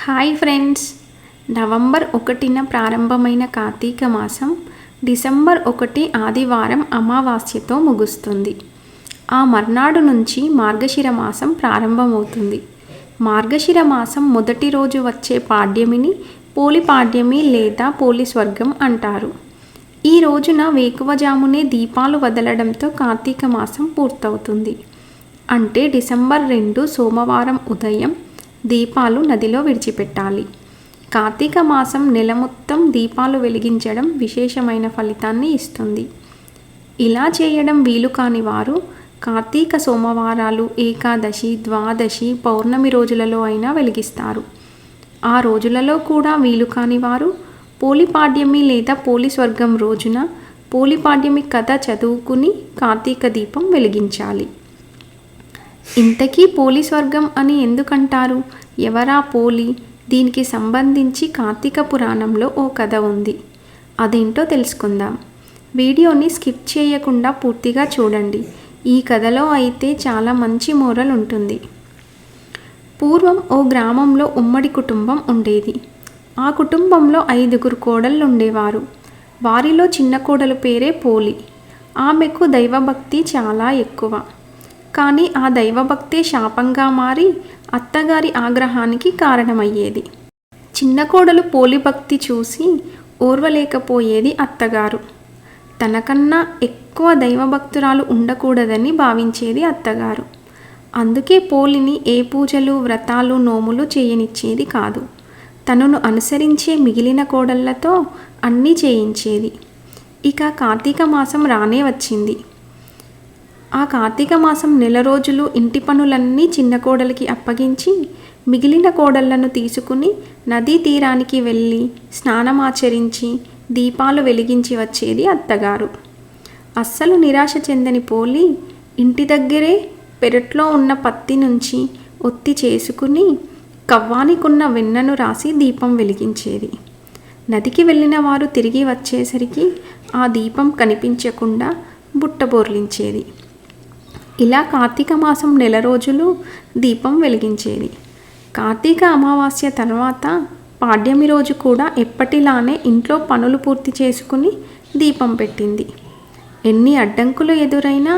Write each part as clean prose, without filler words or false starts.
Hi friends, November 1న ప్రారంభమైన కార్తీక మాసం December 1 ఆదివారం అమావాస్యతో ముగుస్తుంది. ఆ మర్నాడు నుంచి మార్గశిర మాసం ప్రారంభమవుతుంది. మార్గశిర మాసం మొదటి రోజు వచ్చే పాడ్యమిని పోలి పాడ్యమి లేదా పోలి స్వర్గం అంటారు. ఈ రోజున వేకువజామునే దీపాలు వదలడంతో కార్తీక మాసం పూర్తవుతుంది. అంటే డిసెంబర్ 2 సోమవారం ఉదయం దీపాలు నదిలో విడిచిపెట్టాలి. కార్తీక మాసం నెల మొత్తం దీపాలు వెలిగించడం విశేషమైన ఫలితాన్ని ఇస్తుంది. ఇలా చేయడం వీలు కాని వారు కార్తీక సోమవారాలు, ఏకాదశి, ద్వాదశి, పౌర్ణమి రోజులలో అయినా వెలిగిస్తారు. ఆ రోజులలో కూడా వీలు కాని వారు పోలిపాడ్యమి లేదా పోలి స్వర్గం రోజున పోలిపాడ్యమి కథ చదువుకుని కార్తీక దీపం వెలిగించాలి. ఇంతకీ పోలి స్వర్గం అని ఎందుకంటారు? ఎవరా పోలి? దీనికి సంబంధించి కార్తీక పురాణంలో ఓ కథ ఉంది. అదేంటో తెలుసుకుందాం. వీడియోని స్కిప్ చేయకుండా పూర్తిగా చూడండి. ఈ కథలో అయితే చాలా మంచి మోరల్ ఉంటుంది. పూర్వం ఓ గ్రామంలో ఉమ్మడి కుటుంబం ఉండేది. ఆ కుటుంబంలో 5 కోడళ్ళు ఉండేవారు. వారిలో చిన్న కోడలు పేరే పోలి. ఆమెకు దైవభక్తి చాలా ఎక్కువ. కానీ ఆ దైవభక్తే శాపంగా మారి అత్తగారి ఆగ్రహానికి కారణమయ్యేది. చిన్న కోడలు పోలి భక్తి చూసి ఓర్వలేకపోయేది అత్తగారు. తనకన్నా ఎక్కువ దైవభక్తురాలు ఉండకూడదని భావించేది అత్తగారు. అందుకే పోలిని ఏ పూజలు, వ్రతాలు, నోములు చేయనిచ్చేది కాదు. తనను అనుసరించే మిగిలిన కోడళ్లతో అన్నీ చేయించేది. ఇక కార్తీక మాసం రానే వచ్చింది. ఆ కార్తీక మాసం నెల రోజులు ఇంటి పనులన్నీ చిన్న కోడలికి అప్పగించి మిగిలిన కోడళ్లను తీసుకుని నదీ తీరానికి వెళ్ళి స్నానమాచరించి దీపాలు వెలిగించి వచ్చేది అత్తగారు. అస్సలు నిరాశ చెందని పోలి ఇంటి దగ్గరే పెరట్లో ఉన్న పత్తి నుంచి ఒత్తి చేసుకుని కవ్వానికున్న వెన్నను రాసి దీపం వెలిగించేది. నదికి వెళ్ళిన వారు తిరిగి వచ్చేసరికి ఆ దీపం కనిపించకుండా బుట్టబోర్లించేది. ఇలా కార్తీక మాసం నెల రోజులు దీపం వెలిగించేది. కార్తీక అమావాస్య తర్వాత పాడ్యమి రోజు కూడా ఎప్పటిలానే ఇంట్లో పనులు పూర్తి చేసుకుని దీపం పెట్టింది. ఎన్ని అడ్డంకులు ఎదురైనా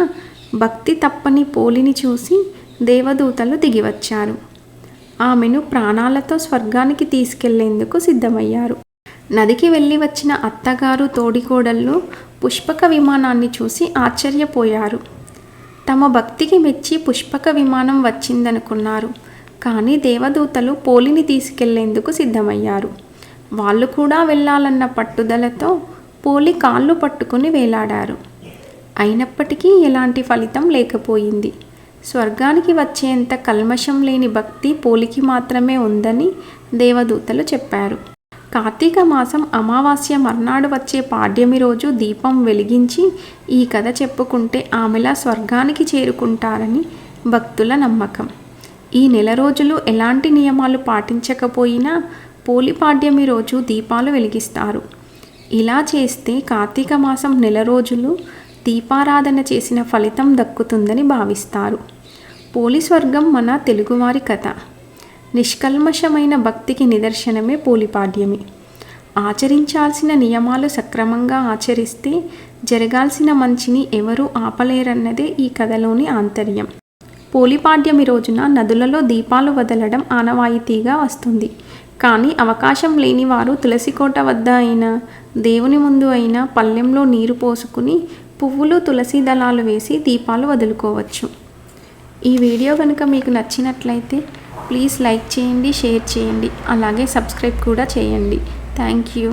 భక్తి తప్పని పోలిని చూసి దేవదూతలు దిగివచ్చారు. ఆమెను ప్రాణాలతో స్వర్గానికి తీసుకెళ్లేందుకు సిద్ధమయ్యారు. నదికి వెళ్ళి వచ్చిన అత్తగారు, తోడికోడళ్ళు పుష్పక విమానాన్ని చూసి ఆశ్చర్యపోయారు. తమ భక్తికి మెచ్చి పుష్పక విమానం వచ్చిందనుకున్నారు. కానీ దేవదూతలు పోలిని తీసుకెళ్లేందుకు సిద్ధమయ్యారు. వాళ్ళు కూడా వెళ్ళాలన్న పట్టుదలతో పోలి కాళ్ళు పట్టుకుని వేలాడారు. అయినప్పటికీ ఎలాంటి ఫలితం లేకపోయింది. స్వర్గానికి వచ్చేంత కల్మషం లేని భక్తి పోలికి మాత్రమే ఉందని దేవదూతలు చెప్పారు. కార్తీక మాసం అమావాస్య మర్నాడు వచ్చే పాడ్యమి రోజు దీపం వెలిగించి ఈ కథ చెప్పుకుంటే ఆమెలా స్వర్గానికి చేరుకుంటారని భక్తుల నమ్మకం. ఈ నెల రోజులు ఎలాంటి నియమాలు పాటించకపోయినా పోలి పాడ్యమి రోజు దీపాలు వెలిగిస్తారు. ఇలా చేస్తే కార్తీక మాసం నెల రోజులు దీపారాధన చేసిన ఫలితం దక్కుతుందని భావిస్తారు. పోలి స్వర్గం మన తెలుగువారి కథ. నిష్కల్మషమైన భక్తికి నిదర్శనమే పోలిపాడ్యమి. ఆచరించాల్సిన నియమాలు సక్రమంగా ఆచరిస్తే జరగాల్సిన మంచిని ఎవరూ ఆపలేరన్నదే ఈ కథలోని ఆంతర్యం. పోలిపాడ్యమి రోజున నదులలో దీపాలు వదలడం ఆనవాయితీగా వస్తుంది. కానీ అవకాశం లేని వారు తులసికోట వద్ద అయినా, దేవుని ముందు అయినా పళ్ళెంలో నీరు పోసుకుని పువ్వులు, తులసి దళాలు వేసి దీపాలు వదులుకోవచ్చు. ఈ వీడియో కనుక మీకు నచ్చినట్లయితే ప్లీజ్ లైక్ చేయండి, షేర్ చేయండి, అలాగే సబ్స్క్రైబ్ కూడా చేయండి. Thank you.